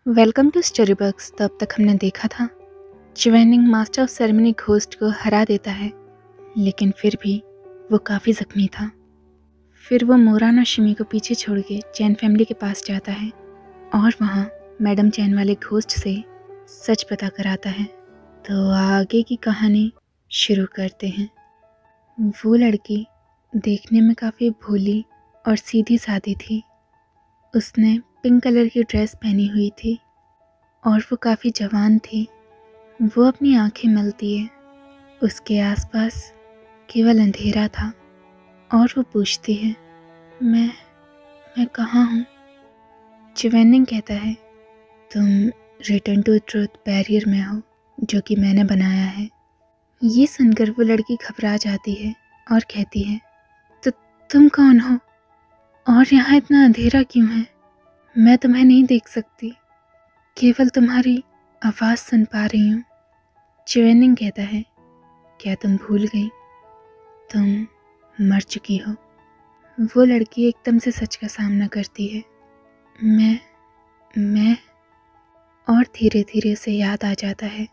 Welcome to story बक्स। तो अब तक हमने देखा था चिवेनिंग मास्टर ऑफ सेरेमनी घोस्ट को हरा देता है, लेकिन फिर भी वो काफ़ी ज़ख्मी था। फिर वो मोरान और शिमी को पीछे छोड़ के चैन फैमिली के पास जाता है और वहाँ मैडम चैन वाले घोस्ट से सच पता कराता है। तो आगे की कहानी शुरू करते हैं। वो लड़की देखने में काफ़ी भोली और सीधी सादी थी। उसने पिंक कलर की ड्रेस पहनी हुई थी और वो काफ़ी जवान थी। वो अपनी आंखें मलती है। उसके आसपास केवल अंधेरा था और वो पूछती है, मैं कहाँ हूँ? चिवेनिंग कहता है, तुम रिटर्न टू ट्रूथ बैरियर में हो, जो कि मैंने बनाया है। ये सुनकर वो लड़की घबरा जाती है और कहती है, तो तुम कौन हो और यहाँ इतना अंधेरा क्यों है? मैं तुम्हें नहीं देख सकती, केवल तुम्हारी आवाज़ सुन पा रही हूँ। चिवेनिंग कहता है, क्या तुम भूल गई? तुम मर चुकी हो। वो लड़की एकदम से सच का सामना करती है। मैं और धीरे धीरे उसे याद आ जाता है।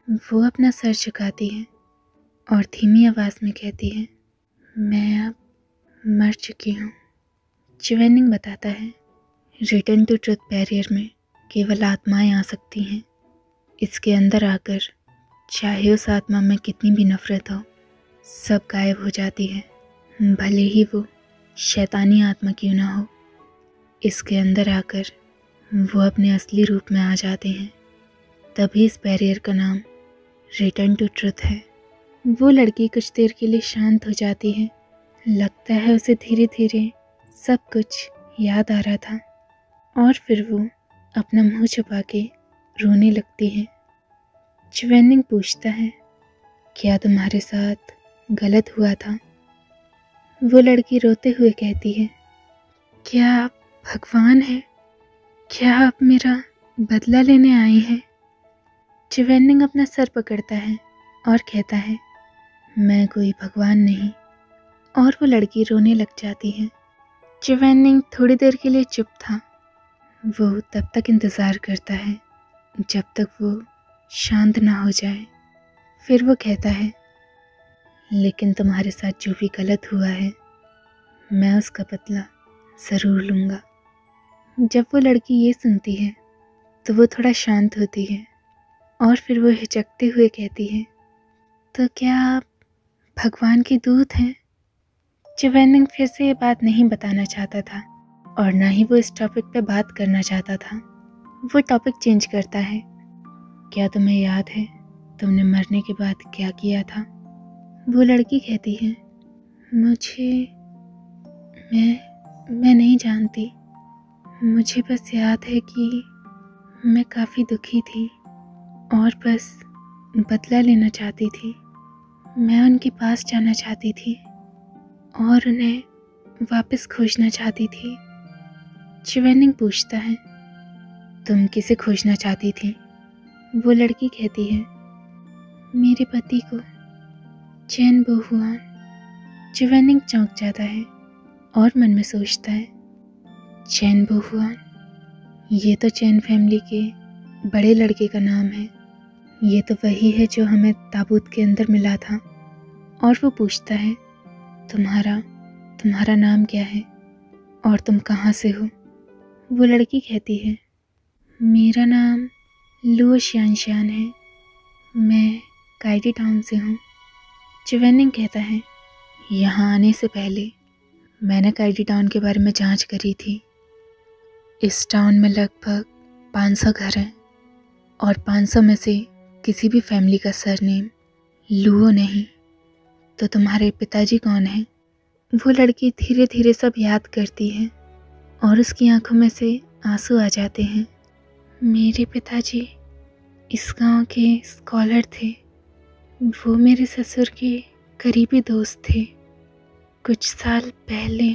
वो अपना सर झुकाती है और धीमी आवाज़ में कहती है, मैं अब मर चुकी हूँ। चिवेनिंग बताता है, रिटर्न टू ट्रुथ बैरियर में केवल आत्माएं आ सकती हैं। इसके अंदर आकर चाहे उस आत्मा में कितनी भी नफरत हो, सब गायब हो जाती है, भले ही वो शैतानी आत्मा क्यों ना हो। इसके अंदर आकर वो अपने असली रूप में आ जाते हैं। तभी इस बैरियर का नाम रिटर्न टू ट्रुथ है। वो लड़की कुछ देर के लिए शांत हो जाती है। लगता है उसे धीरे धीरे सब कुछ याद आ रहा था और फिर वो अपना मुंह छुपा के रोने लगती है। चिवेनिंग पूछता है, क्या तुम्हारे साथ गलत हुआ था? वो लड़की रोते हुए कहती है, क्या आप भगवान हैं? क्या आप मेरा बदला लेने आए हैं? चिवेनिंग अपना सर पकड़ता है और कहता है, मैं कोई भगवान नहीं। और वो लड़की रोने लग जाती है। चिवेनिंग थोड़ी देर के लिए चुप था। वो तब तक इंतज़ार करता है जब तक वो शांत ना हो जाए। फिर वो कहता है, लेकिन तुम्हारे साथ जो भी गलत हुआ है, मैं उसका बदला ज़रूर लूँगा। जब वो लड़की ये सुनती है तो वो थोड़ा शांत होती है और फिर वो हिचकते हुए कहती है, तो क्या आप भगवान के दूत हैं? चिवेनिंग फिर से ये बात नहीं बताना चाहता था और ना ही वो इस टॉपिक पे बात करना चाहता था। वो टॉपिक चेंज करता है, क्या तुम्हें याद है तुमने मरने के बाद क्या किया था? वो लड़की कहती है, मैं नहीं जानती। मुझे बस याद है कि मैं काफ़ी दुखी थी और बस बदला लेना चाहती थी। मैं उनके पास जाना चाहती थी और उन्हें वापस खोजना चाहती थी। चिवेनिंग पूछता है, तुम किसे खोजना चाहती थी? वो लड़की कहती है, मेरे पति को, चैन बहुआन। चिवेनिंग चौंक जाता है और मन में सोचता है, चैन बहुआन, ये तो चैन फैमिली के बड़े लड़के का नाम है। ये तो वही है जो हमें ताबूत के अंदर मिला था। और वो पूछता है, तुम्हारा नाम क्या है और तुम कहाँ से हो? वो लड़की कहती है, मेरा नाम लुओ शियानशियान है। मैं काइटी टाउन से हूँ। चिवेनिंग कहता है, यहाँ आने से पहले मैंने काइटी टाउन के बारे में जांच करी थी। इस टाउन में लगभग 500 घर हैं और 500 में से किसी भी फैमिली का सरनेम लुओ नहीं। तो तुम्हारे पिताजी कौन हैं? वो लड़की धीरे धीरे सब याद करती है और उसकी आंखों में से आंसू आ जाते हैं। मेरे पिताजी इस गांव के स्कॉलर थे। वो मेरे ससुर के करीबी दोस्त थे। कुछ साल पहले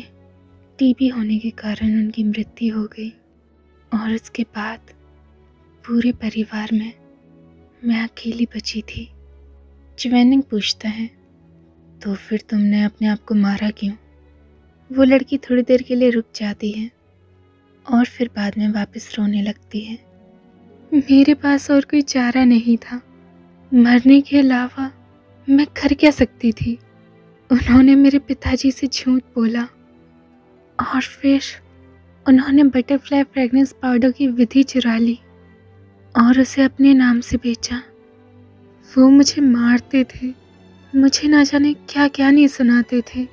टीबी होने के कारण उनकी मृत्यु हो गई और उसके बाद पूरे परिवार में मैं अकेली बची थी। चिवेनिंग पूछता है, तो फिर तुमने अपने आप को मारा क्यों? वो लड़की थोड़ी देर के लिए रुक जाती है और फिर बाद में वापस रोने लगती है। मेरे पास और कोई चारा नहीं था। मरने के अलावा मैं कर क्या सकती थी। उन्होंने मेरे पिताजी से झूठ बोला और फिर उन्होंने बटरफ्लाई फ्रेगनेंस पाउडर की विधि चुरा ली और उसे अपने नाम से बेचा। वो मुझे मारते थे, मुझे ना जाने क्या क्या नहीं सुनाते थे।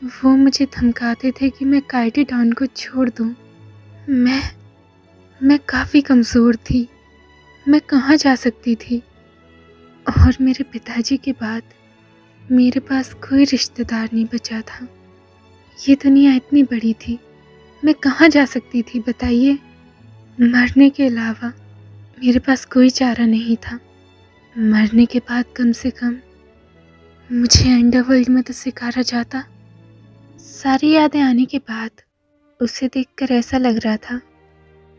वो मुझे धमकाते थे कि मैं काइटी टाउन को छोड़ दूं। मैं काफ़ी कमज़ोर थी, मैं कहाँ जा सकती थी। और मेरे पिताजी के बाद मेरे पास कोई रिश्तेदार नहीं बचा था। ये दुनिया इतनी बड़ी थी, मैं कहाँ जा सकती थी बताइए। मरने के अलावा मेरे पास कोई चारा नहीं था। मरने के बाद कम से कम मुझे अंडरवर्ल्ड में तो स्वीकारा जाता। सारी यादें आने के बाद उसे देखकर ऐसा लग रहा था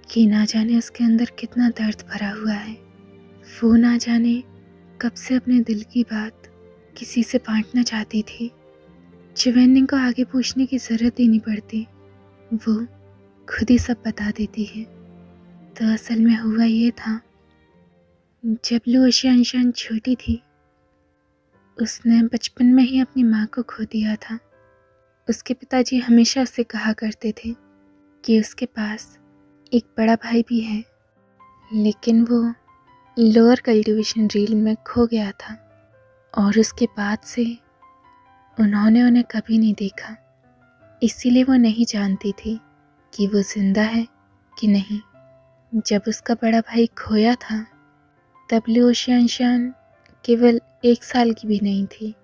कि ना जाने उसके अंदर कितना दर्द भरा हुआ है। वो ना जाने कब से अपने दिल की बात किसी से बांटना चाहती थी। चिवेंडिंग को आगे पूछने की ज़रूरत ही नहीं पड़ती, वो खुद ही सब बता देती है। तो असल में हुआ ये था, जब लू ओशियानशान छोटी थी उसने बचपन में ही अपनी माँ को खो दिया था। उसके पिताजी हमेशा उससे कहा करते थे कि उसके पास एक बड़ा भाई भी है, लेकिन वो लोअर कल्टीवेशन रील में खो गया था और उसके बाद से उन्होंने उन्हें कभी नहीं देखा। इसीलिए वो नहीं जानती थी कि वो जिंदा है कि नहीं। जब उसका बड़ा भाई खोया था तब लू ओशियानशान केवल 1 साल की भी नहीं थी,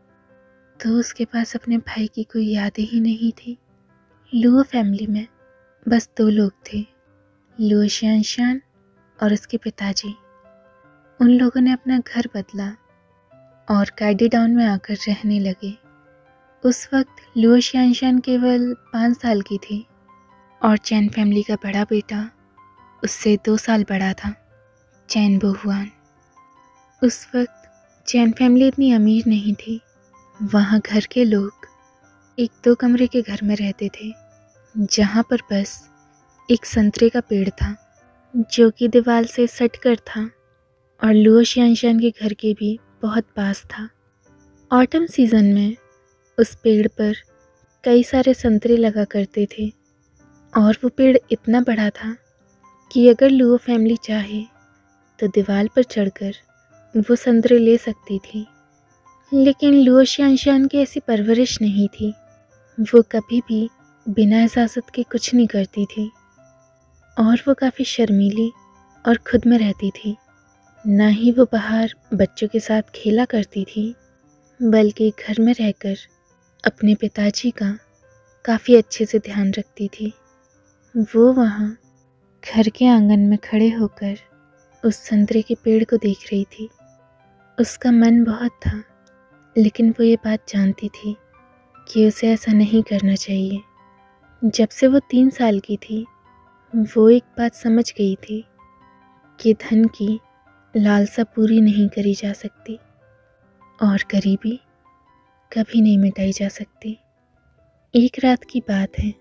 तो उसके पास अपने भाई की कोई यादें ही नहीं थी। लुओ फैमिली में बस 2 लोग थे, लू ओशियानशान और उसके पिताजी। उन लोगों ने अपना घर बदला और काइटी टाउन में आकर रहने लगे। उस वक्त लू ओशियानशान केवल 5 साल की थी और चैन फैमिली का बड़ा बेटा उससे 2 साल बड़ा था, चैन बोहुआन। उस वक्त चैन फैमिली इतनी अमीर नहीं थी। वहाँ घर के लोग 1-2 कमरे के घर में रहते थे, जहाँ पर बस एक संतरे का पेड़ था जो कि दीवार से सटकर था और लू ओशियानशान के घर के भी बहुत पास था। ऑटम सीज़न में उस पेड़ पर कई सारे संतरे लगा करते थे और वो पेड़ इतना बड़ा था कि अगर लुओ फैमिली चाहे तो दीवार पर चढ़कर वो संतरे ले सकती थी। लेकिन लू ओशियानशान की ऐसी परवरिश नहीं थी। वो कभी भी बिना इजाज़त के कुछ नहीं करती थी और वो काफ़ी शर्मीली और खुद में रहती थी। ना ही वो बाहर बच्चों के साथ खेला करती थी, बल्कि घर में रहकर अपने पिताजी का काफ़ी अच्छे से ध्यान रखती थी। वो वहाँ घर के आंगन में खड़े होकर उस संतरे के पेड़ को देख रही थी। उसका मन बहुत था, लेकिन वो ये बात जानती थी कि उसे ऐसा नहीं करना चाहिए। जब से वो 3 साल की थी, वो एक बात समझ गई थी कि धन की लालसा पूरी नहीं करी जा सकती और गरीबी कभी नहीं मिटाई जा सकती। एक रात की बात है,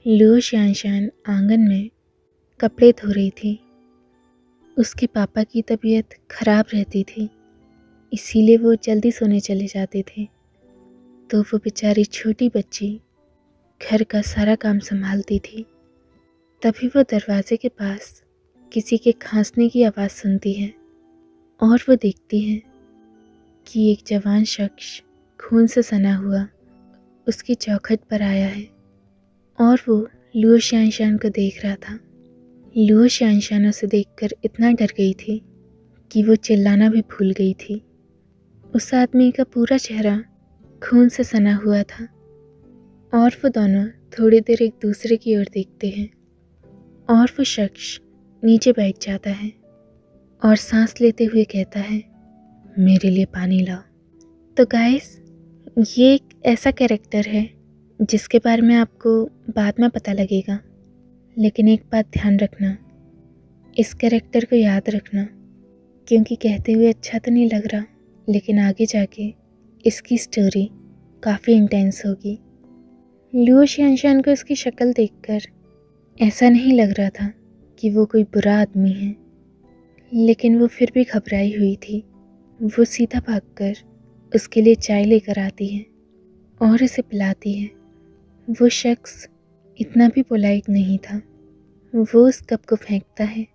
लू ओशियानशान आंगन में कपड़े धो रही थी। उसके पापा की तबीयत खराब रहती थी, इसीलिए वो जल्दी सोने चले जाते थे। तो वो बेचारी छोटी बच्ची घर का सारा काम संभालती थी। तभी वो दरवाजे के पास किसी के खांसने की आवाज़ सुनती है और वो देखती है कि एक जवान शख्स खून से सना हुआ उसकी चौखट पर आया है और वो लू ओशियानशान को देख रहा था। लू ओशियानशान उसे देखकर इतना डर गई थी कि वो चिल्लाना भी भूल गई थी। उस आदमी का पूरा चेहरा खून से सना हुआ था और वो दोनों थोड़ी देर एक दूसरे की ओर देखते हैं और वो शख्स नीचे बैठ जाता है और सांस लेते हुए कहता है, मेरे लिए पानी लाओ। तो गाइस, ये एक ऐसा कैरेक्टर है जिसके बारे में आपको बाद में पता लगेगा, लेकिन एक बात ध्यान रखना, इस कैरेक्टर को याद रखना, क्योंकि कहते हुए अच्छा तो नहीं लग रहा, लेकिन आगे जाके इसकी स्टोरी काफ़ी इंटेंस होगी। लू ओशियानशान को इसकी शक्ल देखकर ऐसा नहीं लग रहा था कि वो कोई बुरा आदमी है। लेकिन वो फिर भी घबराई हुई थी। वो सीधा भागकर उसके लिए चाय लेकर आती है और उसे पिलाती है। वो शख्स इतना भी पोलाइट नहीं था। वो उस कप को फेंकता है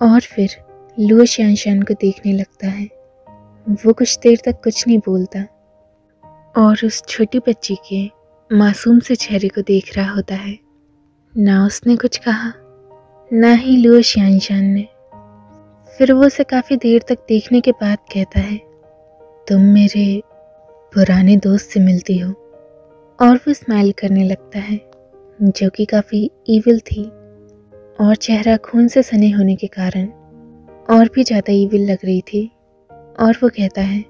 और फिर लुओ शानशान को देखने लगता है। वो कुछ देर तक कुछ नहीं बोलता और उस छोटी बच्ची के मासूम से चेहरे को देख रहा होता है। ना उसने कुछ कहा, ना ही लुओ शानशान ने। फिर वो उसे काफ़ी देर तक देखने के बाद कहता है, तुम मेरे पुराने दोस्त से मिलती हो। और वो स्माइल करने लगता है, जो कि काफ़ी ईविल थी और चेहरा खून से सने होने के कारण और भी ज़्यादा ईविल लग रही थी। और वो कहता है,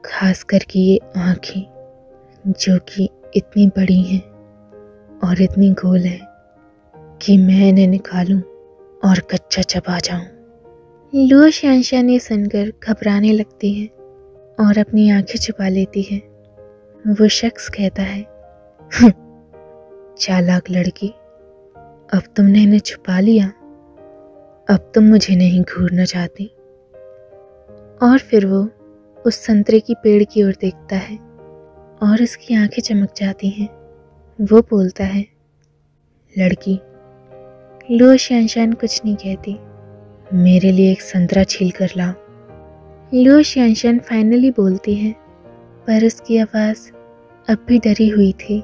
खास करके ये आँखें जो कि इतनी बड़ी हैं और इतनी गोल हैं कि मैं इन्हें निकालूं और कच्चा चबा जाऊं। लुओ शानशान ये सुनकर घबराने लगती है और अपनी आंखें छुपा लेती है। वो शख्स कहता है, चालाक लड़की, अब तुमने इन्हें छुपा लिया। अब तुम मुझे नहीं घूरना चाहती। और फिर वो उस संतरे की पेड़ की ओर देखता है और उसकी आंखें चमक जाती हैं। वो बोलता है, लड़की। लुओ शानशान कुछ नहीं कहती। मेरे लिए एक संतरा छील कर लाओ। लुओ शानशान फाइनली बोलती है, पर उसकी आवाज़ अब भी डरी हुई थी।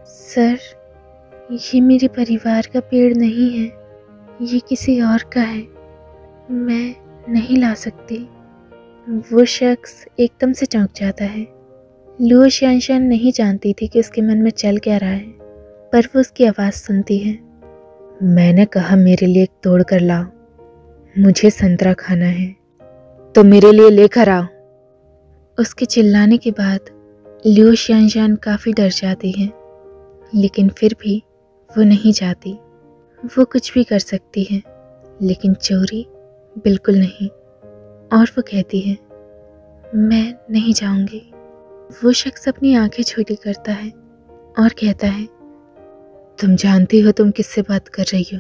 सर, ये मेरे परिवार का पेड़ नहीं है, ये किसी और का है। मैं नहीं ला सकती। वो शख्स एकदम से चौंक जाता है। लुओ शानशान नहीं जानती थी कि उसके मन में चल क्या रहा है, पर वो उसकी आवाज़ सुनती है। मैंने कहा मेरे लिए एक तोड़ कर लाओ। मुझे संतरा खाना है तो मेरे लिए लेकर आओ। उसके चिल्लाने के बाद लुओ शानशान काफ़ी डर जाती है, लेकिन फिर भी वो नहीं जाती। वो कुछ भी कर सकती है, लेकिन चोरी बिल्कुल नहीं। और वो कहती है, मैं नहीं जाऊंगी। वो शख्स अपनी आंखें छोटी करता है और कहता है, तुम जानती हो तुम किससे बात कर रही हो?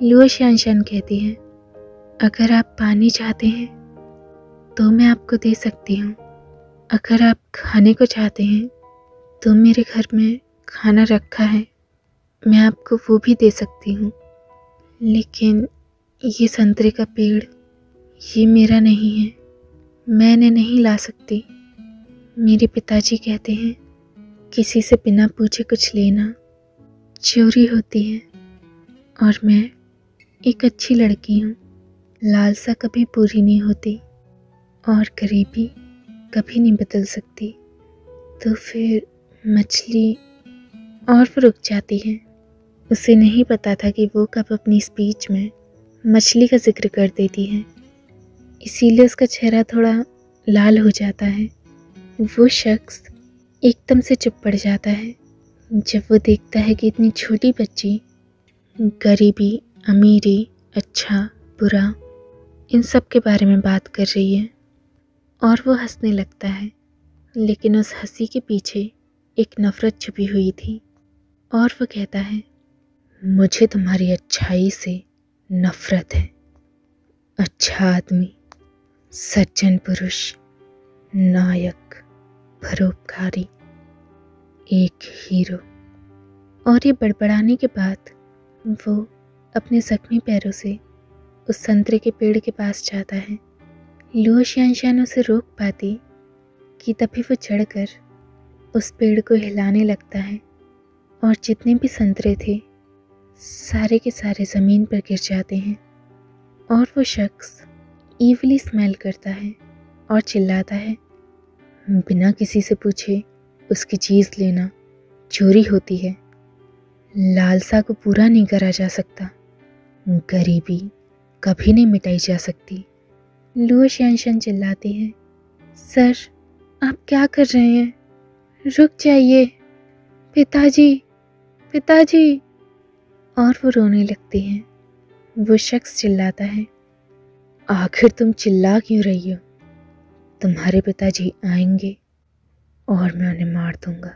लुओ शानशान कहती है, अगर आप पानी चाहते हैं तो मैं आपको दे सकती हूँ। अगर आप खाने को चाहते हैं तो मेरे घर में खाना रखा है, मैं आपको वो भी दे सकती हूँ। लेकिन ये संतरे का पेड़ ये मेरा नहीं है, मैं इन्हें नहीं ला सकती। मेरे पिताजी कहते हैं, किसी से बिना पूछे कुछ लेना चोरी होती है। और मैं एक अच्छी लड़की हूँ। लालसा कभी पूरी नहीं होती और गरीबी कभी नहीं बदल सकती। तो फिर मछली। और वो रुक जाती है। उसे नहीं पता था कि वो कब अपनी स्पीच में मछली का जिक्र कर देती है, इसीलिए उसका चेहरा थोड़ा लाल हो जाता है। वो शख्स एकदम से चुप पड़ जाता है जब वो देखता है कि इतनी छोटी बच्ची गरीबी, अमीरी, अच्छा, बुरा, इन सब के बारे में बात कर रही है। और वो हंसने लगता है, लेकिन उस हंसी के पीछे एक नफ़रत छुपी हुई थी। और वो कहता है, मुझे तुम्हारी अच्छाई से नफ़रत है। अच्छा आदमी, सज्जन पुरुष, नायक, परोपकारी, एक हीरो। और ये बड़बड़ाने के बाद वो अपने जख्मी पैरों से उस संतरे के पेड़ के पास जाता है। लुओ शानशान उसे रोक पाती कि तभी वो चढ़कर उस पेड़ को हिलाने लगता है और जितने भी संतरे थे सारे के सारे ज़मीन पर गिर जाते हैं। और वो शख्स ईवली स्मेल करता है और चिल्लाता है, बिना किसी से पूछे उसकी चीज़ लेना चोरी होती है। लालसा को पूरा नहीं करा जा सकता, गरीबी कभी नहीं मिटाई जा सकती। लुओ शानशान चिल्लाती है, सर आप क्या कर रहे हैं? रुक जाइए, पिताजी, पिताजी। और वो रोने लगती है। वो शख्स चिल्लाता है, आखिर तुम चिल्ला क्यों रही हो? तुम्हारे पिताजी आएंगे और मैं उन्हें मार दूंगा।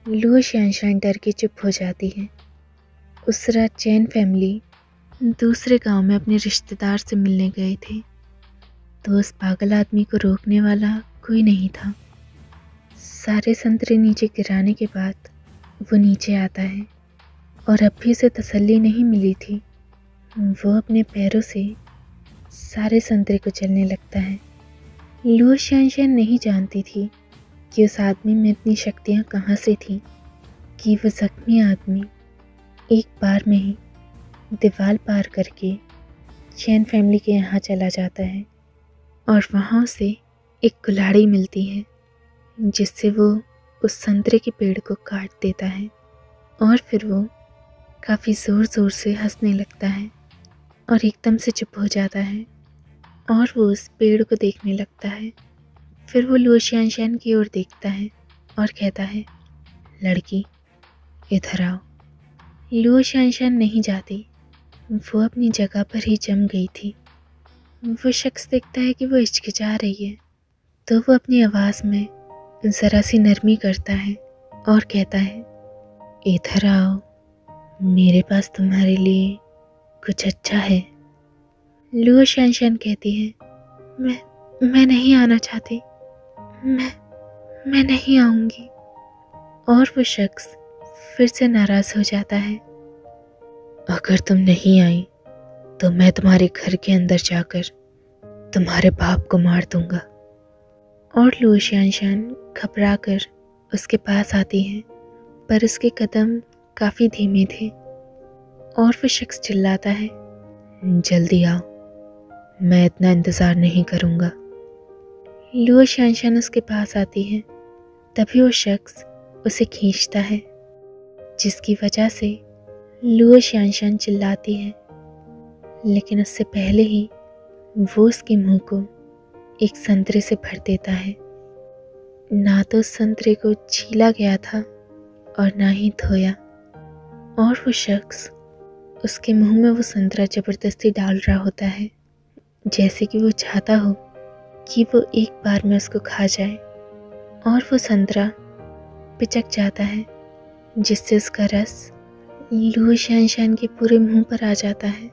लुओ शानशान डर के चुप हो जाती है। उस रात चैन फैमिली दूसरे गांव में अपने रिश्तेदार से मिलने गए थे, तो उस पागल आदमी को रोकने वाला कोई नहीं था। सारे संतरे नीचे गिराने के बाद वो नीचे आता है और अब भी उसे तसल्ली नहीं मिली थी। वो अपने पैरों से सारे संतरे को चलने लगता है। लुओ शानशान नहीं जानती थी कि उस आदमी में इतनी शक्तियाँ कहाँ से थीं कि वो जख्मी आदमी एक बार में ही दीवार पार करके चैन फैमिली के यहाँ चला जाता है और वहाँ उसे एक कुल्हाड़ी मिलती है जिससे वो उस संतरे के पेड़ को काट देता है और फिर वो काफ़ी ज़ोर ज़ोर से हंसने लगता है और एकदम से चुप हो जाता है और वो उस पेड़ को देखने लगता है। फिर वो लुओ शानशान की ओर देखता है और कहता है, लड़की इधर आओ। लुओ शानशान नहीं जाती, वो अपनी जगह पर ही जम गई थी। वो शख्स देखता है कि वो हिचकिचा रही है, तो वो अपनी आवाज़ में ज़रा सी नरमी करता है और कहता है, इधर आओ, मेरे पास तुम्हारे लिए कुछ अच्छा है। लुओ शानशान कहती है, मैं नहीं आना चाहती, मैं नहीं आऊँगी। और वो शख्स फिर से नाराज़ हो जाता है। अगर तुम नहीं आई तो मैं तुम्हारे घर के अंदर जाकर तुम्हारे बाप को मार दूंगा। और लुओ शानशान घबरा कर उसके पास आती है, पर उसके कदम काफ़ी धीमे थे और वो शख्स चिल्लाता है, जल्दी आओ, मैं इतना इंतज़ार नहीं करूँगा। लुओ शानशान उसके पास आती है, तभी वो शख्स उसे खींचता है, जिसकी वजह से लुओ शानशान चिल्लाती है, लेकिन उससे पहले ही वो उसके मुंह को एक संतरे से भर देता है। ना तो उस संतरे को छीला गया था और ना ही धोया, और वो शख्स उसके मुंह में वो संतरा ज़बरदस्ती डाल रहा होता है, जैसे कि वो चाहता हो कि वो एक बार में उसको खा जाए। और वो संतरा पिचक जाता है, जिससे उसका रस लुओ शानशान के पूरे मुंह पर आ जाता है।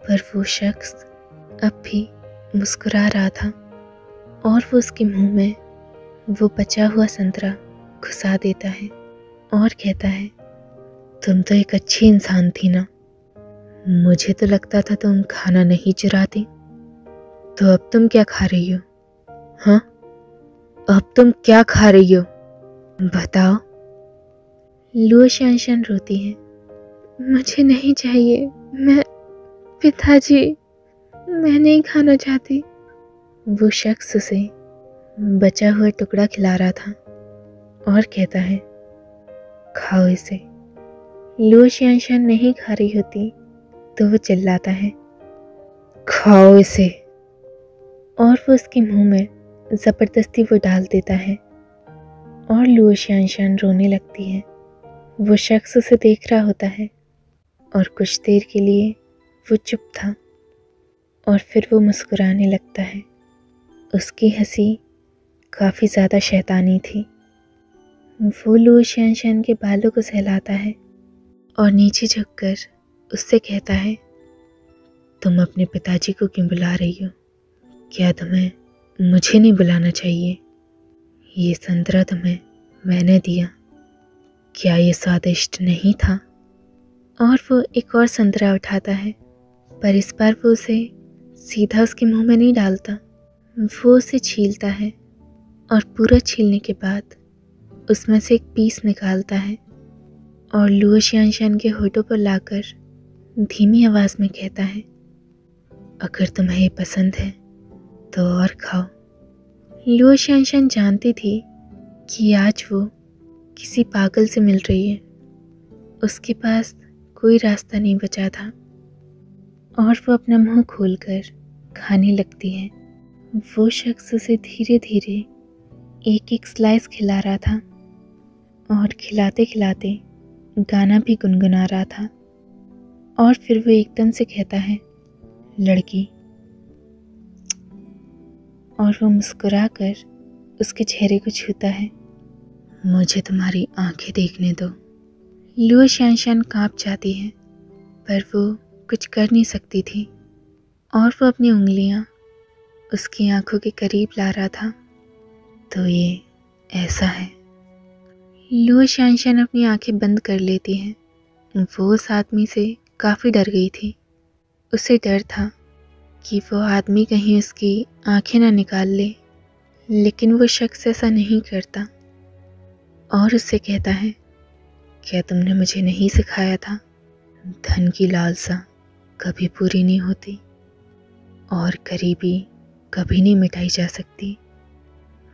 पर वो शख्स अब भी मुस्कुरा रहा था और वो उसके मुंह में वो बचा हुआ संतरा घुसा देता है और कहता है, तुम तो एक अच्छी इंसान थी ना, मुझे तो लगता था तुम खाना नहीं चुराती, तो अब तुम क्या खा रही हो? हाँ, अब तुम क्या खा रही हो, बताओ। लुओ शानशान रोती है, मुझे नहीं चाहिए, पिताजी, मैं नहीं खाना चाहती। वो शख्स उसे बचा हुआ टुकड़ा खिला रहा था और कहता है, खाओ इसे। लुओ शानशान नहीं खा रही होती तो वो चिल्लाता है, खाओ इसे। और वो उसके मुंह में ज़बरदस्ती वो डाल देता है और लुओ शानशान रोने लगती है। वो शख्स उसे देख रहा होता है और कुछ देर के लिए वो चुप था और फिर वो मुस्कुराने लगता है। उसकी हंसी काफ़ी ज़्यादा शैतानी थी। वो लुओ शानशान के बालों को सहलाता है और नीचे झुककर उससे कहता है, तुम अपने पिताजी को क्यों बुला रही हो? क्या तुम्हें मुझे नहीं बुलाना चाहिए? ये संतरा तुम्हें मैंने दिया, क्या ये स्वादिष्ट नहीं था? और वो एक और संतरा उठाता है, पर इस बार वो उसे सीधा उसके मुंह में नहीं डालता। वो उसे छीलता है और पूरा छीलने के बाद उसमें से एक पीस निकालता है और लुओ शानशान के होठों पर लाकर धीमी आवाज़ में कहता है, अगर तुम्हें ये पसंद है तो और खाओ। लुओ शानशान जानती थी कि आज वो किसी पागल से मिल रही है, उसके पास कोई रास्ता नहीं बचा था और वो अपना मुंह खोलकर खाने लगती है। वो शख्स उसे धीरे धीरे एक एक स्लाइस खिला रहा था और खिलाते खिलाते गाना भी गुनगुना रहा था। और फिर वो एकदम से कहता है, लड़की, और वो मुस्कुराकर उसके चेहरे को छूता है। मुझे तुम्हारी आंखें देखने दो। लुओ शानशान कांप जाती है, पर वो कुछ कर नहीं सकती थी और वो अपनी उंगलियां उसकी आंखों के करीब ला रहा था। तो ये ऐसा है। लुओ शानशान अपनी आंखें बंद कर लेती है। वो उस आदमी से काफ़ी डर गई थी। उसे डर था कि वो आदमी कहीं उसकी आंखें ना निकाल ले, लेकिन वो शख्स ऐसा नहीं करता और उससे कहता है, क्या तुमने मुझे नहीं सिखाया था, धन की लालसा कभी पूरी नहीं होती और करीबी कभी नहीं मिटाई जा सकती।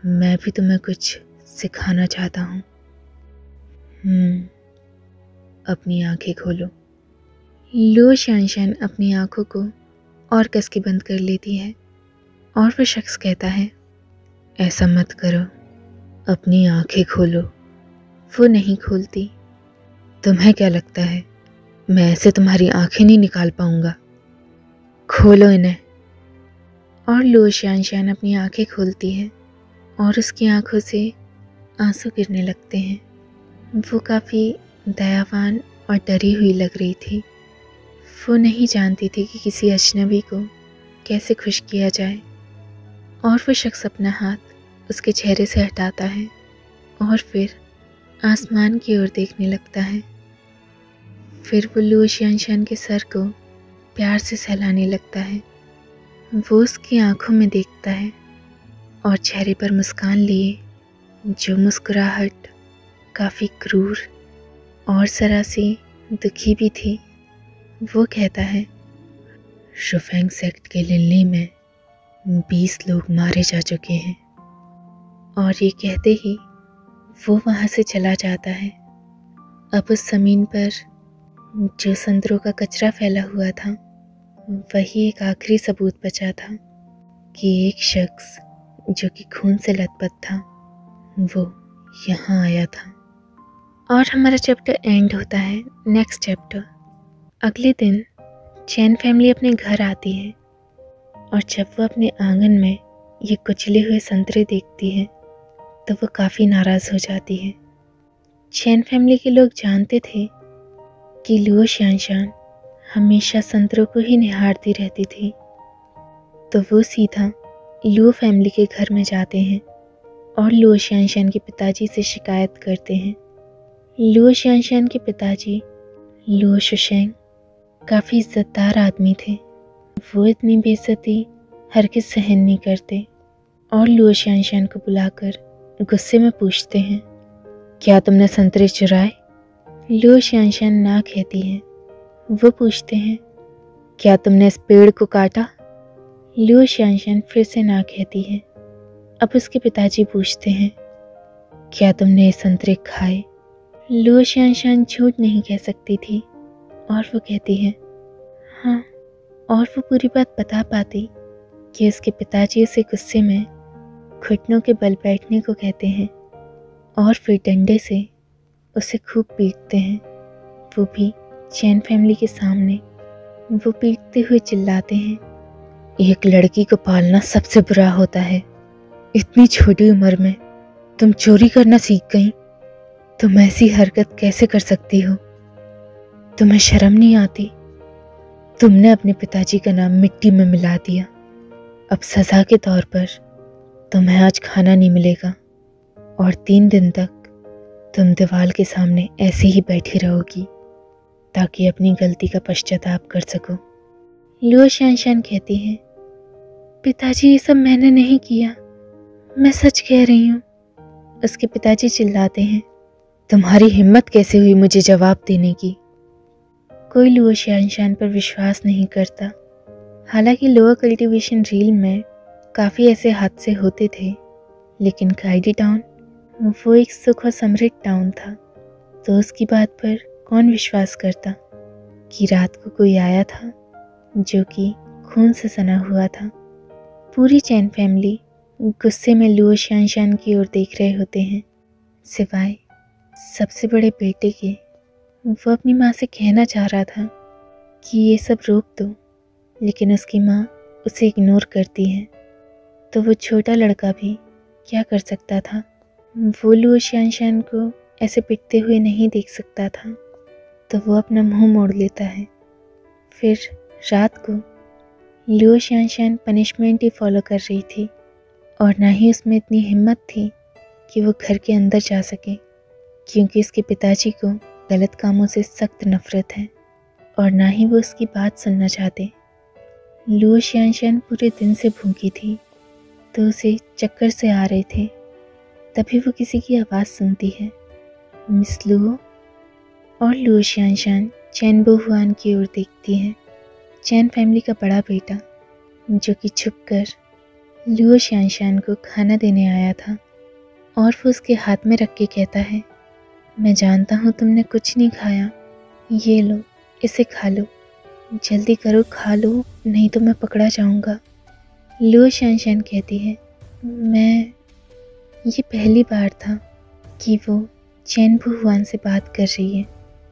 मैं भी तुम्हें कुछ सिखाना चाहता हूँ। अपनी आंखें खोलो। लुओ शानशान अपनी आंखों को और कस के बंद कर लेती है और वो शख्स कहता है, ऐसा मत करो, अपनी आंखें खोलो। वो नहीं खोलती। तुम्हें क्या लगता है मैं ऐसे तुम्हारी आंखें नहीं निकाल पाऊंगा? खोलो इन्हें। और लुओ शानशान अपनी आंखें खोलती है और उसकी आंखों से आंसू गिरने लगते हैं। वो काफ़ी दयावान और डरी हुई लग रही थी। वो नहीं जानती थी कि किसी अजनबी को कैसे खुश किया जाए। और वो शख्स अपना हाथ उसके चेहरे से हटाता है और फिर आसमान की ओर देखने लगता है। फिर वो लुओ शानशान के सर को प्यार से सहलाने लगता है। वो उसकी आंखों में देखता है और चेहरे पर मुस्कान लिए, जो मुस्कुराहट काफ़ी क्रूर और जरा सी दुखी भी थी। वो कहता है, शुफेंग सेक्ट के लिल्ली में 20 लोग मारे जा चुके हैं। और ये कहते ही वो वहाँ से चला जाता है। अब उस ज़मीन पर जो संतरों का कचरा फैला हुआ था, वही एक आखिरी सबूत बचा था कि एक शख्स जो कि खून से लथपथ था, वो यहाँ आया था। और हमारा चैप्टर एंड होता है। Next chapter. अगले दिन चैन फैमिली अपने घर आती है और जब वो अपने आंगन में ये कुचले हुए संतरे देखती है तो वो काफ़ी नाराज़ हो जाती है। चैन फैमिली के लोग जानते थे कि लुओ शानशान हमेशा संतरों को ही निहारती रहती थी, तो वो सीधा लुओ फैमिली के घर में जाते हैं और लुओ शानशान के पिताजी से शिकायत करते हैं। लुओ शानशान के पिताजी लुओ शुशेंग काफ़ी इज्जतदार आदमी थे। वो इतनी बेइज्जती हरगिज़ सहन नहीं करते और लुओ शानशान को बुलाकर गुस्से में पूछते हैं, क्या तुमने संतरे चुराए? लुओ शानशान ना कहती है। वो पूछते हैं, क्या तुमने इस पेड़ को काटा? लुओ शानशान फिर से ना कहती है। अब उसके पिताजी पूछते हैं, क्या तुमने ये संतरे खाए? लुओ शानशान झूठ नहीं कह सकती थी और वो कहती है, हाँ। और वो पूरी बात बता पाती कि उसके पिताजी उसे गुस्से में घुटनों के बल बैठने को कहते हैं और फिर डंडे से उसे खूब पीटते हैं, वो भी चैन फैमिली के सामने। वो पीटते हुए चिल्लाते हैं, एक लड़की को पालना सबसे बुरा होता है। इतनी छोटी उम्र में तुम चोरी करना सीख गई। तुम ऐसी हरकत कैसे कर सकती हो? तुम्हें शर्म नहीं आती? तुमने अपने पिताजी का नाम मिट्टी में मिला दिया। अब सज़ा के तौर पर तुम्हें आज खाना नहीं मिलेगा और 3 दिन तक तुम दीवार के सामने ऐसे ही बैठी रहोगी ताकि अपनी गलती का पश्चाताप कर सको। लुओ शानशान कहती है, पिताजी ये सब मैंने नहीं किया, मैं सच कह रही हूँ। उसके पिताजी चिल्लाते हैं, तुम्हारी हिम्मत कैसे हुई मुझे जवाब देने की? कोई लुओ शानशान पर विश्वास नहीं करता। हालांकि लोअर कल्टीवेशन रील में काफ़ी ऐसे हादसे होते थे, लेकिन काइडी टाउन वो एक सुख और समृद्ध टाउन था, तो उसकी बात पर कौन विश्वास करता कि रात को कोई आया था जो कि खून से सना हुआ था। पूरी चैन फैमिली गुस्से में लुओ शानशान की ओर देख रहे होते हैं, सिवाय सबसे बड़े बेटे के। वो अपनी माँ से कहना चाह रहा था कि ये सब रोक दो, लेकिन उसकी माँ उसे इग्नोर करती है। तो वो छोटा लड़का भी क्या कर सकता था? वो लुओ शानशान को ऐसे पिटते हुए नहीं देख सकता था, तो वो अपना मुंह मोड़ लेता है। फिर रात को लियो शानशान पनिशमेंट ही फॉलो कर रही थी और ना ही उसमें इतनी हिम्मत थी कि वो घर के अंदर जा सके, क्योंकि उसके पिताजी को गलत कामों से सख्त नफरत है और ना ही वो उसकी बात सुनना चाहते। लियो शानशान पूरे दिन से भूखी थी तो उसे चक्कर से आ रहे थे। तभी वो किसी की आवाज़ सुनती है। Miss Luo. और लियो शानशान चैन बो हुआन की ओर देखती है। चैन फैमिली का बड़ा बेटा, जो कि छुपकर लियो शानशान को खाना देने आया था, और वो उसके हाथ में रख के कहता है, मैं जानता हूँ तुमने कुछ नहीं खाया, ये लो, इसे खा लो, जल्दी करो, खा लो, नहीं तो मैं पकड़ा जाऊँगा। लियो शानशान कहती है, ये पहली बार था कि वो चैन बो हुआन से बात कर रही है।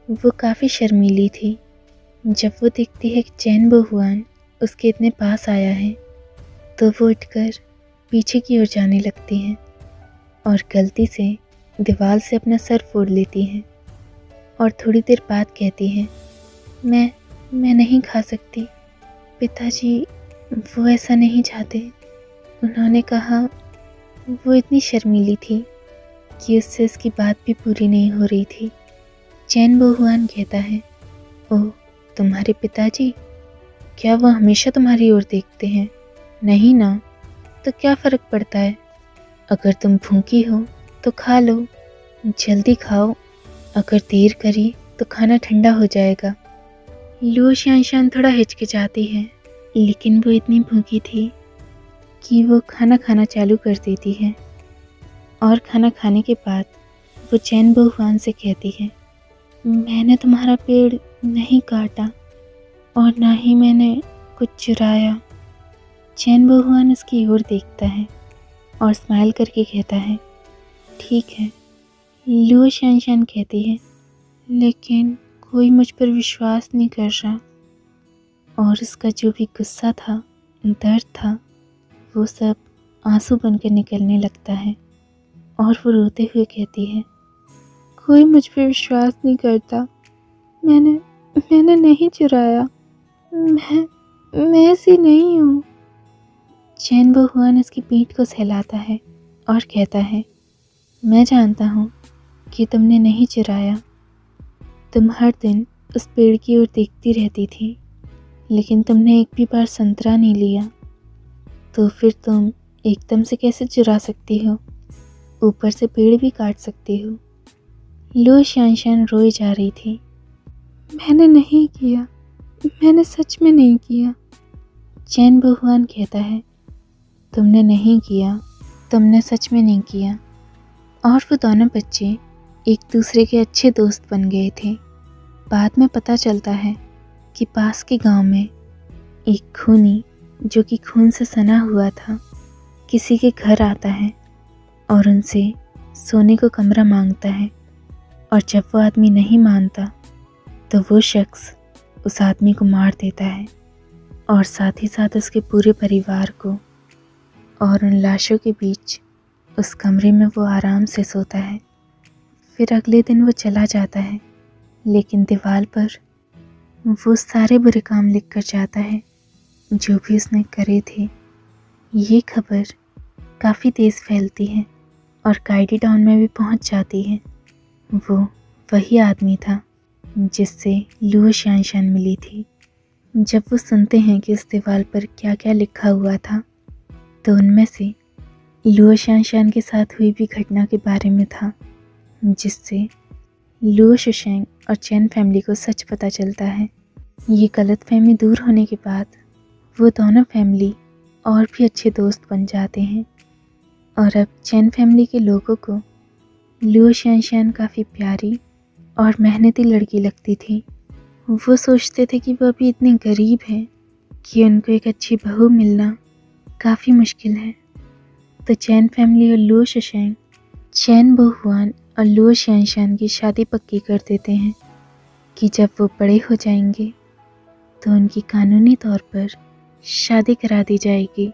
वो काफ़ी शर्मीली थी। जब वो देखती है कि चैन बो हुआन उसके इतने पास आया है तो वो उठकर पीछे की ओर जाने लगती है और गलती से दीवार से अपना सर फोड़ लेती है और थोड़ी देर बाद कहती है, मैं नहीं खा सकती पिताजी, वो ऐसा नहीं चाहते। उन्होंने कहा। वो इतनी शर्मीली थी कि उससे उसकी बात भी पूरी नहीं हो रही थी। चैन बो हुआन कहता है, ओह, तुम्हारे पिताजी, क्या वो हमेशा तुम्हारी ओर देखते हैं? नहीं ना, तो क्या फ़र्क पड़ता है? अगर तुम भूखी हो तो खा लो, जल्दी खाओ, अगर देर करी तो खाना ठंडा हो जाएगा। लियो शानशान थोड़ा हिचकिचाती है, लेकिन वो इतनी भूखी थी कि वो खाना खाना चालू कर देती है। और खाना खाने के बाद वो चैन बो हुआन से कहती है, मैंने तुम्हारा पेड़ नहीं काटा और ना ही मैंने कुछ चुराया। चैन बो हुआन उसकी ओर देखता है और स्माइल करके कहता है, ठीक है। लियो शानशान कहती है, लेकिन कोई मुझ पर विश्वास नहीं कर रहा। और उसका जो भी गुस्सा था, दर्द था, वो सब आंसू बनकर निकलने लगता है और वो रोते हुए कहती है, कोई मुझ पर विश्वास नहीं करता, मैंने नहीं चुराया, मैं ऐसी नहीं हूँ। चैन बो हुआन उसकी पीठ को सहलाता है और कहता है, मैं जानता हूँ कि तुमने नहीं चुराया। तुम हर दिन उस पेड़ की ओर देखती रहती थी, लेकिन तुमने एक भी बार संतरा नहीं लिया, तो फिर तुम एकदम से कैसे चुरा सकती हो? ऊपर से पेड़ भी काट सकती हो। लियो शानशान रोई जा रही थी। मैंने नहीं किया, मैंने सच में नहीं किया। चैन बो हुआन कहता है, तुमने नहीं किया, तुमने सच में नहीं किया। और वो दोनों बच्चे एक दूसरे के अच्छे दोस्त बन गए थे। बाद में पता चलता है कि पास के गांव में एक खूनी, जो कि खून से सना हुआ था, किसी के घर आता है और उनसे सोने को कमरा मांगता है। और जब वो आदमी नहीं मानता तो वो शख्स उस आदमी को मार देता है और साथ ही साथ उसके पूरे परिवार को। और उन लाशों के बीच उस कमरे में वो आराम से सोता है। फिर अगले दिन वो चला जाता है, लेकिन दीवार पर वो सारे बुरे काम लिख कर जाता है जो भी उसने करे थे। ये खबर काफ़ी तेज़ फैलती है और काइडी टाउन में भी पहुंच जाती है। वो वही आदमी था जिससे लियो शानशान मिली थी। जब वो सुनते हैं कि उस दीवार पर क्या क्या लिखा हुआ था, तो उनमें से लियो शानशान के साथ हुई भी घटना के बारे में था, जिससे लियो शुशैंग और चैन फैमिली को सच पता चलता है। ये गलतफहमी दूर होने के बाद वो दोनों फैमिली और भी अच्छे दोस्त बन जाते हैं। और अब चैन फैमिली के लोगों को लियो शानशान काफ़ी प्यारी और मेहनती लड़की लगती थी। वो सोचते थे कि वो अभी इतने गरीब हैं कि उनको एक अच्छी बहू मिलना काफ़ी मुश्किल है। तो चैन फैमिली और लियो शुशैंग चैन बो हुआन और लियो शानशान की शादी पक्की कर देते हैं कि जब वो बड़े हो जाएंगे तो उनकी कानूनी तौर पर शादी करा दी जाएगी।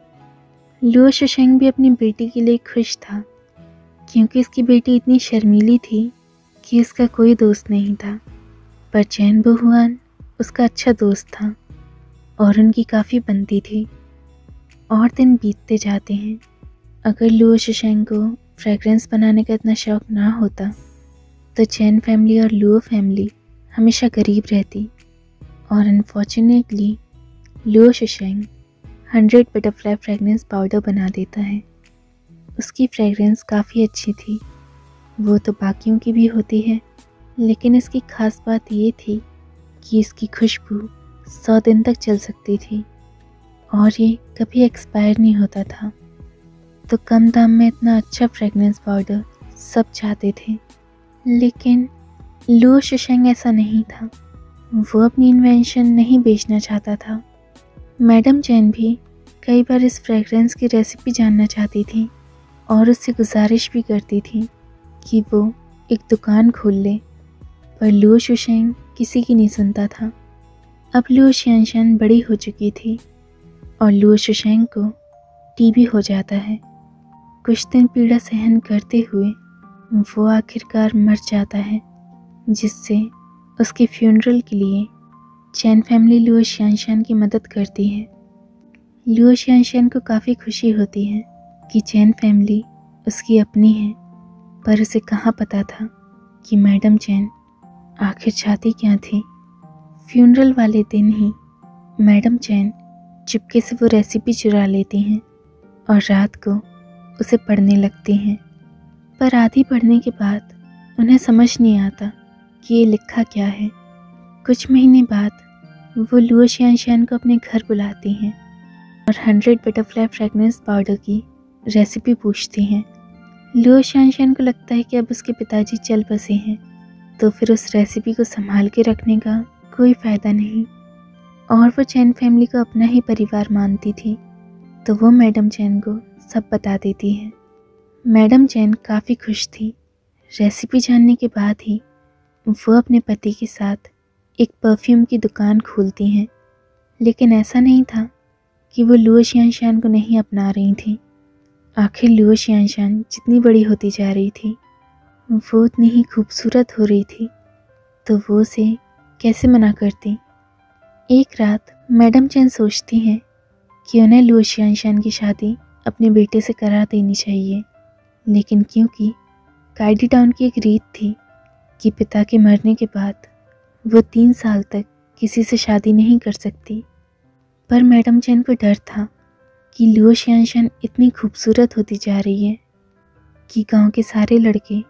लियो शुशैंग भी अपनी बेटी के लिए खुश था, क्योंकि उसकी बेटी इतनी शर्मीली थी कि उसका कोई दोस्त नहीं था। पर चैन बो हुआन उसका अच्छा दोस्त था और उनकी काफ़ी बनती थी। और दिन बीतते जाते हैं। अगर लुओ शशांक को फ्रेगरेंस बनाने का इतना शौक ना होता तो चैन फैमिली और लुओ फैमिली हमेशा गरीब रहती। और unfortunately Luo Shashank 100 butterfly fragrance powder बना देता है। उसकी फ्रेगरेंस काफ़ी अच्छी थी, वो तो बाकियों की भी होती है, लेकिन इसकी ख़ास बात ये थी कि इसकी खुशबू 100 दिन तक चल सकती थी और ये कभी एक्सपायर नहीं होता था। तो कम दाम में इतना अच्छा फ्रेगरेंस पाउडर सब चाहते थे, लेकिन लुओ शशांक ऐसा नहीं था। वो अपनी इन्वेंशन नहीं बेचना चाहता था। मैडम चैन भी कई बार इस फ्रेगरेंस की रेसिपी जानना चाहती थी और उससे गुजारिश भी करती थी कि वो एक दुकान खोल ले, पर लुओ शशांक किसी की नहीं सुनता था। अब लुओ शियानशान बड़ी हो चुकी थी और लुओ शशांक को टीबी हो जाता है। कुछ दिन पीड़ा सहन करते हुए वो आखिरकार मर जाता है, जिससे उसके फ्यूनरल के लिए चैन फैमिली लुओ शियानशान की मदद करती है। लुओ शियानशान को काफ़ी खुशी होती है कि चैन फैमिली उसकी अपनी है, पर उसे कहाँ पता था कि मैडम चैन आखिर चाहती क्या थी। फ्यूनरल वाले दिन ही मैडम चैन चुपके से वो रेसिपी चुरा लेती हैं और रात को उसे पढ़ने लगती हैं, पर आधी पढ़ने के बाद उन्हें समझ नहीं आता कि ये लिखा क्या है। कुछ महीने बाद वो लुओ शियानशान को अपने घर बुलाती हैं और 100 बटरफ्लाई फ्रेगरेंस पाउडर की रेसिपी पूछती हैं। लुओ शियानशान को लगता है कि अब उसके पिताजी चल बसे हैं, तो फिर उस रेसिपी को संभाल के रखने का कोई फ़ायदा नहीं, और वो चैन फैमिली को अपना ही परिवार मानती थी, तो वो मैडम चैन को सब बता देती है। मैडम चैन काफ़ी खुश थी। रेसिपी जानने के बाद ही वो अपने पति के साथ एक परफ्यूम की दुकान खोलती हैं, लेकिन ऐसा नहीं था कि वो लुओ शियानशान को नहीं अपना रही थी। आखिर लुओ शियानशान जितनी बड़ी होती जा रही थी वो उतनी ही खूबसूरत हो रही थी, तो वो उसे कैसे मना करती। एक रात मैडम चैन सोचती हैं कि उन्हें लुओ शियानशान की शादी अपने बेटे से करा देनी चाहिए, लेकिन क्योंकि काइडी टाउन की एक रीत थी कि पिता के मरने के बाद वो 3 साल तक किसी से शादी नहीं कर सकती, पर मैडम चैन को डर था कि लुओ शियानशान इतनी खूबसूरत होती जा रही है कि गांव के सारे लड़के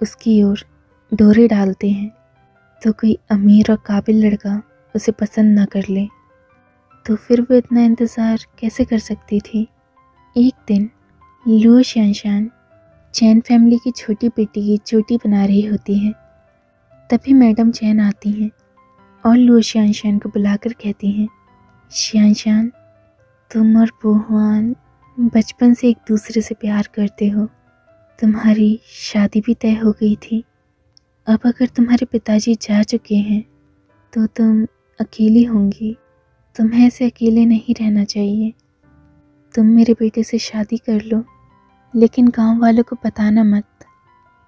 उसकी ओर डोरे डालते हैं, तो कोई अमीर और काबिल लड़का उसे पसंद ना कर ले, तो फिर वो इतना इंतज़ार कैसे कर सकती थी। एक दिन लुओ शियानशान चैन फैमिली की छोटी बेटी की चोटी बना रही होती है। तभी मैडम चैन आती हैं और लुओ शियानशान को बुलाकर कहती हैं, शियानशान, तुम और बोहुआन बचपन से एक दूसरे से प्यार करते हो। तुम्हारी शादी भी तय हो गई थी। अब अगर तुम्हारे पिताजी जा चुके हैं तो तुम अकेली होंगी। तुम्हें ऐसे अकेले नहीं रहना चाहिए। तुम मेरे बेटे से शादी कर लो, लेकिन गांव वालों को बताना मत,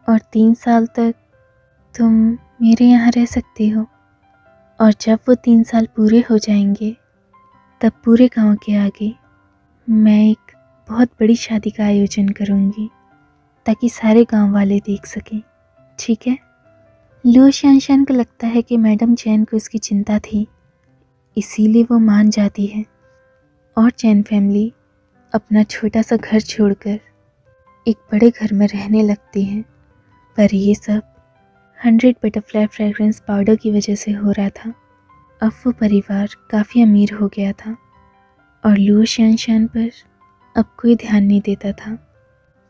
और 3 साल तक तुम मेरे यहाँ रह सकती हो। और जब वो 3 साल पूरे हो जाएंगे तब पूरे गांव के आगे मैं एक बहुत बड़ी शादी का आयोजन करूँगी, ताकि सारे गांव वाले देख सकें, ठीक है। लुओ शियानशान को लगता है कि मैडम चैन को इसकी चिंता थी, इसीलिए वो मान जाती है और चैन फैमिली अपना छोटा सा घर छोड़कर एक बड़े घर में रहने लगती है। पर ये सब 100 बटरफ्लाई फ्रेगरेंस पाउडर की वजह से हो रहा था। अब वो परिवार काफ़ी अमीर हो गया था और लुओ शियानशान पर अब कोई ध्यान नहीं देता था।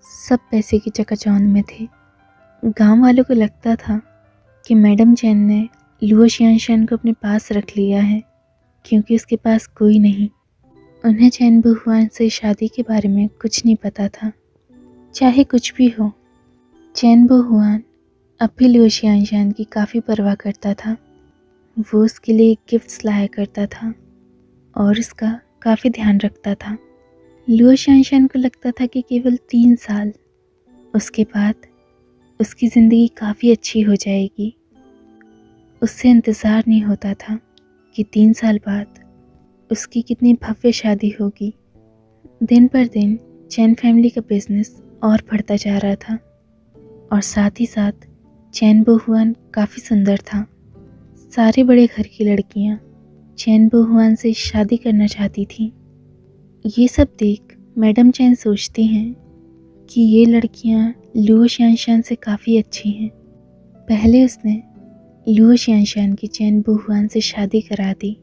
सब पैसे की चकाचौंध में थे। गांव वालों को लगता था कि मैडम चैन ने लुओ शियानशान को अपने पास रख लिया है, क्योंकि उसके पास कोई नहीं। उन्हें चैन बोहुआन से शादी के बारे में कुछ नहीं पता था। चाहे कुछ भी हो, चैन बोहुआन अब भी लुओ शियानशान की काफ़ी परवाह करता था। वो उसके लिए गिफ्ट्स लाया करता था और उसका काफ़ी ध्यान रखता था। लुओ शियानशान को लगता था कि केवल 3 साल, उसके बाद उसकी ज़िंदगी काफ़ी अच्छी हो जाएगी। उससे इंतज़ार नहीं होता था कि 3 साल बाद उसकी कितनी भव्य शादी होगी। दिन पर दिन चैन फैमिली का बिजनेस और बढ़ता जा रहा था और साथ ही साथ चैन बहुआन काफ़ी सुंदर था। सारे बड़े घर की लड़कियां चैन बहुआन से शादी करना चाहती थीं। ये सब देख मैडम चैन सोचती हैं कि ये लड़कियां लुओ शियानशान से काफ़ी अच्छी हैं। पहले उसने लुओ शियानशान की चैन बहुआन से शादी करा दी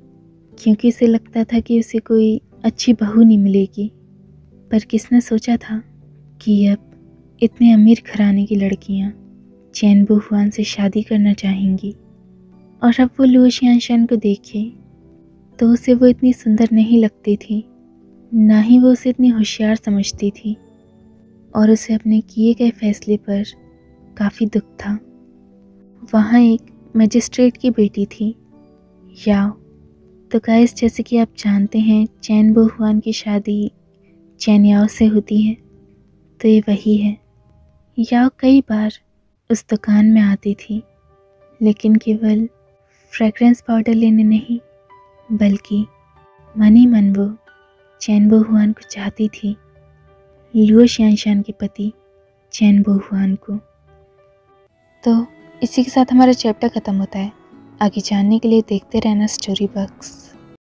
क्योंकि उसे लगता था कि उसे कोई अच्छी बहू नहीं मिलेगी। पर किसने सोचा था कि अब इतने अमीर घराने की लड़कियां चैन बहुआन से शादी करना चाहेंगी। और अब वो लुओ शियानशान को देखे तो उसे वो इतनी सुंदर नहीं लगती थी, ना ही वो उसे इतनी होशियार समझती थी और उसे अपने किए गए फैसले पर काफ़ी दुख था। वहाँ एक मजिस्ट्रेट की बेटी थी, याओ। तो गाइस, जैसे कि आप जानते हैं चैन बहुआन की शादी चैन याओ से होती है, तो ये वही है। याओ कई बार उस दुकान में आती थी, लेकिन केवल फ्रेग्रेंस पाउडर लेने नहीं, बल्कि मन ही मन वो चैन बहुआन को चाहती थी, लुओ शियानशान के पति चैन बहुआन को। तो इसी के साथ हमारा चैप्टर ख़त्म होता है। आगे जानने के लिए देखते रहना स्टोरी बक्स।